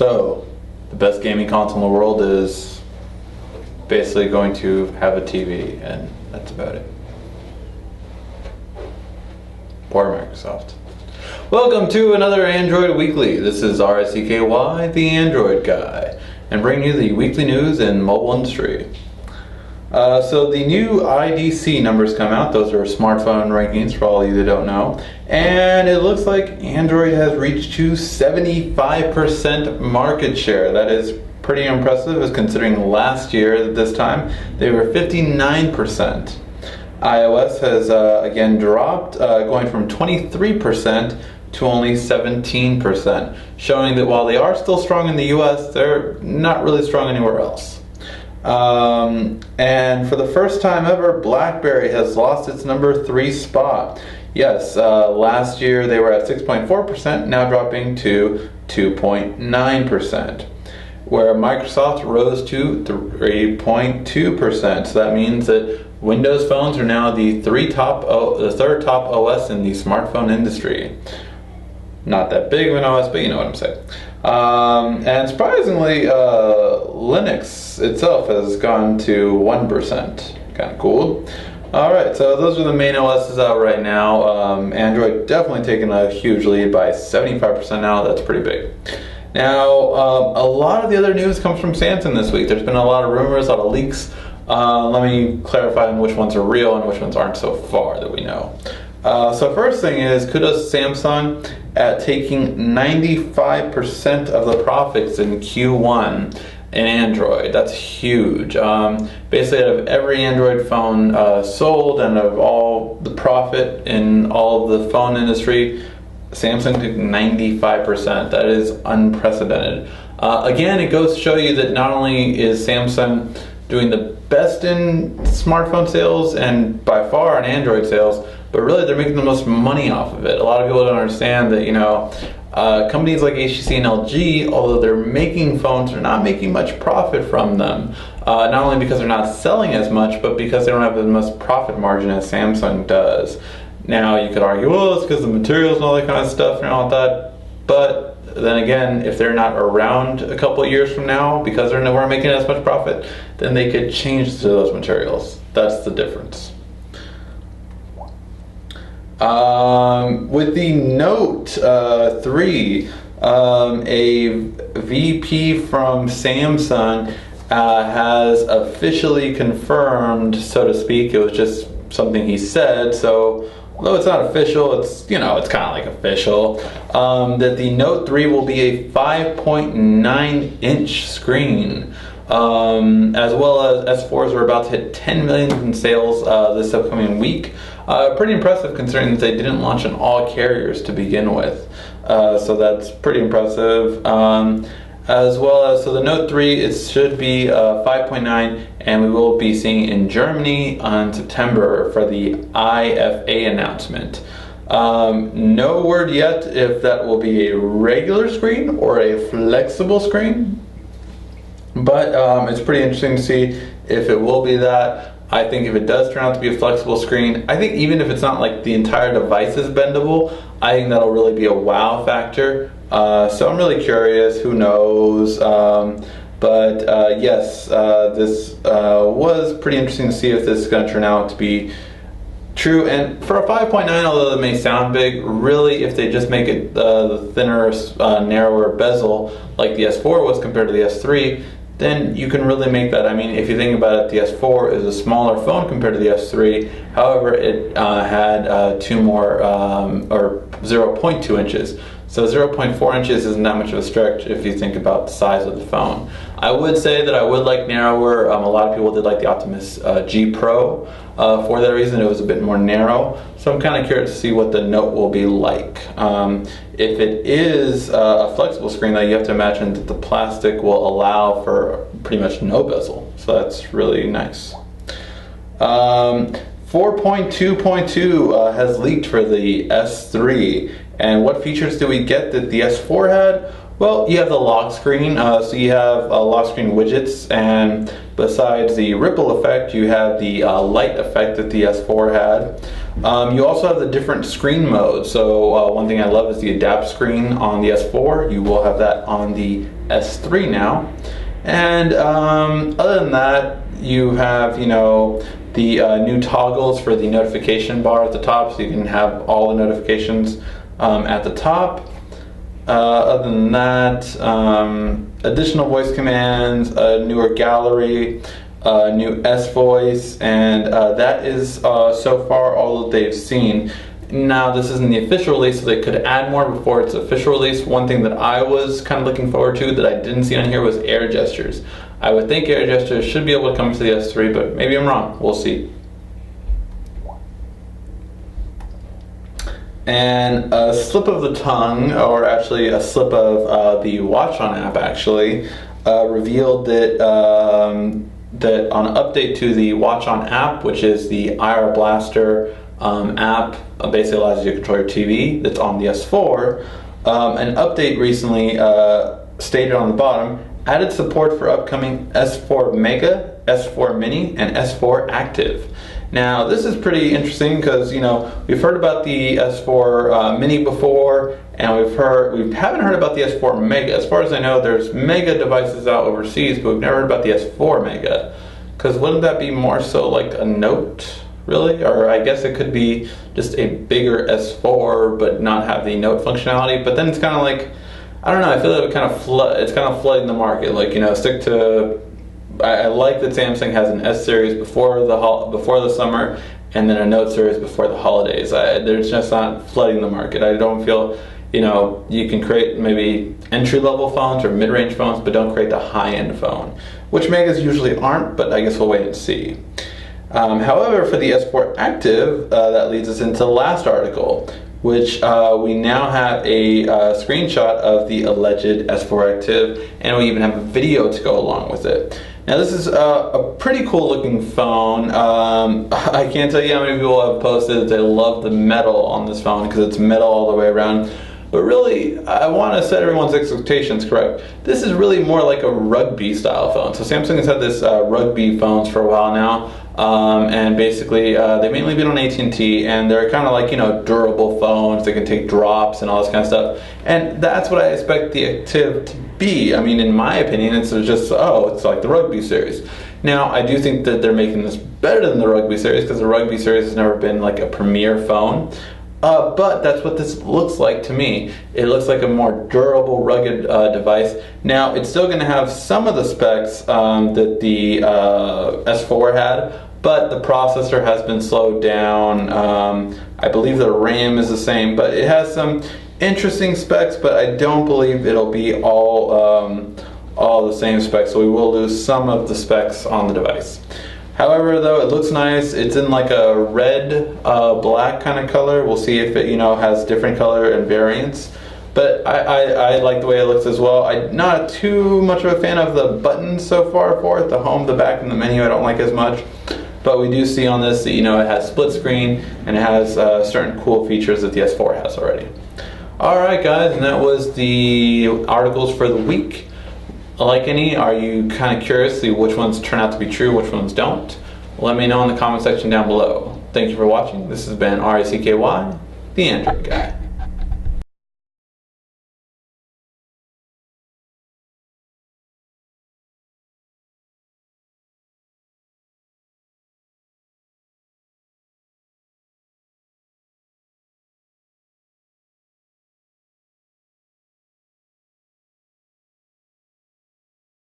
So, the best gaming console in the world is basically going to have a TV, and that's about it. Or Microsoft. Welcome to another Android Weekly. This is RICKY, the Android guy, and bringing you the weekly news in mobile industry. So the new IDC numbers come out. Those are smartphone rankings for all of you that don't know. And it looks like Android has reached to 75% market share. That is pretty impressive, as considering last year at this time they were 59%. iOS has again dropped, going from 23% to only 17%, showing that while they are still strong in the US, they're not really strong anywhere else. And for the first time ever, BlackBerry has lost its number 3 spot. Yes, last year they were at 6.4%, now dropping to 2.9%. Where Microsoft rose to 3.2%. So that means that Windows phones are now the third top OS in the smartphone industry. Not that big of an OS, but you know what I'm saying. And surprisingly, Linux itself has gone to 1%. Kind of cool. Alright, so those are the main OSs out right now. Android definitely taking a huge lead by 75% now. That's pretty big. Now, a lot of the other news comes from Samsung this week. There's been a lot of rumors, a lot of leaks. Let me clarify which ones are real and which ones aren't so far that we know. So first thing is, kudos to Samsung at taking 95% of the profits in Q1 in Android. That's huge. Basically, out of every Android phone sold and of all the profit in all of the phone industry, Samsung took 95%. That is unprecedented. Again, it goes to show you that not only is Samsung doing the best in smartphone sales and by far in Android sales, but really they're making the most money off of it. A lot of people don't understand that, companies like HTC and LG, although they're making phones, they're not making much profit from them. Not only because they're not selling as much, but because they don't have as much profit margin as Samsung does. Now, you could argue, well, it's because of the materials and all that kind of stuff and all that, but then again, if they're not around a couple of years from now because they're nowhere making as much profit, then they could change to those materials. That's the difference. With the Note 3, a VP from Samsung has officially confirmed, so to speak. It was just something he said, so although it's not official, it's kind of like official, that the Note 3 will be a 5.9-inch screen, as well as S4s are about to hit 10 million in sales this upcoming week. Pretty impressive considering that they didn't launch on all carriers to begin with. So that's pretty impressive. As well as, so the Note 3, it should be 5.9, and we will be seeing in Germany on September for the IFA announcement. No word yet if that will be a regular screen or a flexible screen, but it's pretty interesting to see if it will be that. I think if it does turn out to be a flexible screen, I think even if it's not like the entire device is bendable, I think that'll really be a wow factor. So I'm really curious, who knows, but yes, this was pretty interesting to see if this is going to turn out to be true. And for a 5.9, although it may sound big, really if they just make it the thinner, narrower bezel like the S4 was compared to the S3, then you can really make that. I mean, if you think about it, the S4 is a smaller phone compared to the S3. However, it had 2 more, or 0.2 inches. So 0.4 inches isn't that much of a stretch if you think about the size of the phone. I would say that I would like narrower. A lot of people did like the Optimus G Pro. For that reason, it was a bit more narrow. So I'm kind of curious to see what the Note will be like. If it is a flexible screen, though, you have to imagine that the plastic will allow for pretty much no bezel. So that's really nice. 4.2.2 has leaked for the S3. And what features do we get that the S4 had? Well, you have the lock screen, so you have lock screen widgets, and besides the ripple effect, you have the light effect that the S4 had. You also have the different screen modes. So one thing I love is the adapt screen on the S4. You will have that on the S3 now. And other than that, you have, you know, the new toggles for the notification bar at the top, so you can have all the notifications at the top. Other than that, additional voice commands, a newer gallery, new S voice, and that is so far all that they've seen. Now, this isn't the official release, so they could add more before its official release. One thing that I was kind of looking forward to that I didn't see on here was air gestures. I would think air gestures should be able to come to the S3, but maybe I'm wrong. We'll see. And a slip of the tongue, or actually a slip of the Watch On app, actually revealed that that on an update to the Watch On app, which is the IR Blaster app, basically allows you to control your TV that's on the S4. An update recently stated on the bottom added support for upcoming S4 Mega, S4 Mini, and S4 Active. Now, this is pretty interesting because, you know, we've heard about the S4 Mini before, and we haven't heard about the S4 Mega. As far as I know, there's Mega devices out overseas, but we've never heard about the S4 Mega. Because wouldn't that be more so like a Note, really? Or I guess it could be just a bigger S4, but not have the Note functionality. But then it's kind of like, I don't know, I feel like it's kind of flooding the market. Like, you know, stick to. I like that Samsung has an S series before the summer, and then a Note series before the holidays. They're just not flooding the market. I don't feel, you know, you can create maybe entry-level phones or mid-range phones, but don't create the high-end phone, which Megas usually aren't. But I guess we'll wait and see. However, for the S4 Active, that leads us into the last article, which we now have a screenshot of the alleged S4 Active, and we even have a video to go along with it. Now, this is a pretty cool looking phone. I can't tell you how many people have posted that they love the metal on this phone because it's metal all the way around. But really, I want to set everyone's expectations correct. This is really more like a rugby style phone. So Samsung has had this rugby phones for a while now, and basically they've mainly been on AT&T, and they're kind of like, you know, durable phones. They can take drops and all this kind of stuff, and that's what I expect the Active to be. I mean, in my opinion, it's just, it's like the rugby series. Now, I do think that they're making this better than the rugby series because the rugby series has never been like a premier phone. But that's what this looks like to me. It looks like a more durable, rugged device. Now, it's still going to have some of the specs that the S4 had, but the processor has been slowed down. I believe the RAM is the same, but it has some interesting specs, but I don't believe it'll be all the same specs, so we will lose some of the specs on the device. However, though, it looks nice. It's in like a red, black kind of color. We'll see if it, you know, has different color and variants. But I like the way it looks as well. I'm not too much of a fan of the buttons so far for it. The home, the back, and the menu I don't like as much. But we do see on this that, you know, it has split screen and it has certain cool features that the S4 has already. Alright guys, and that was the articles for the week. Like any, are you kind of curious to see which ones turn out to be true, which ones don't? Let me know in the comment section down below. Thank you for watching. This has been RACKY, the Android Guy.